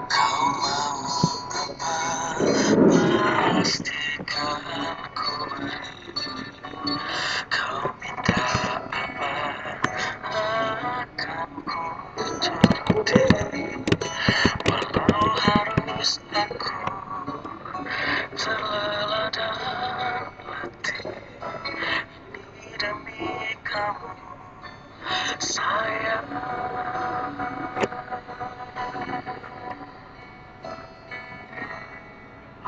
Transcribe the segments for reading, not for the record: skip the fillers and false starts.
Kau mau apa? Pastikan ku beri. Kau minta apa? Akan ku turuti. Walau harus aku terlelap dan letih, ini demi kamu, sayang.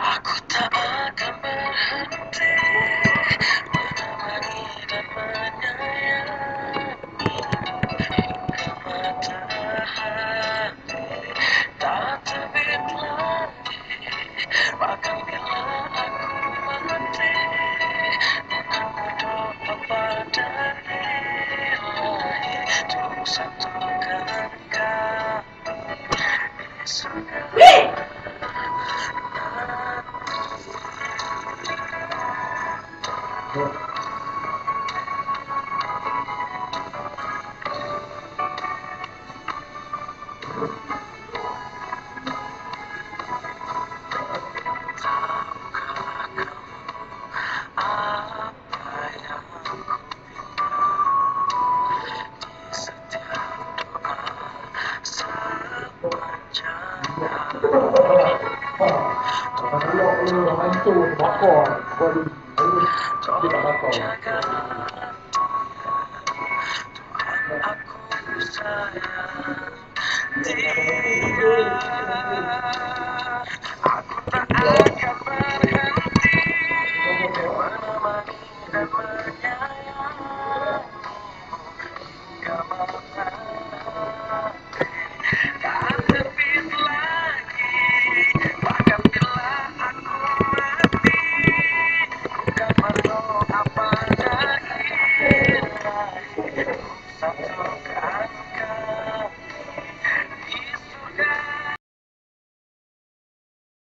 Aku tak akan berhenti menemani dan menyayangi hingga matahari tak terbit lagi. Bahkan bila aku mati, aku berdoa pada Ilahi untuk satukan kami di surga. Tahukah kamu apa yang ku pinta di setiap doa sepanjang hari? Tolong jaga Tuhan, aku sayang dia. Aku tak akan berhenti menemani dan menyayangimu hingga matahari tak terbit lagi. Bahkan bila aku mati, ku kan berdoa pada Ilahi untuk satukan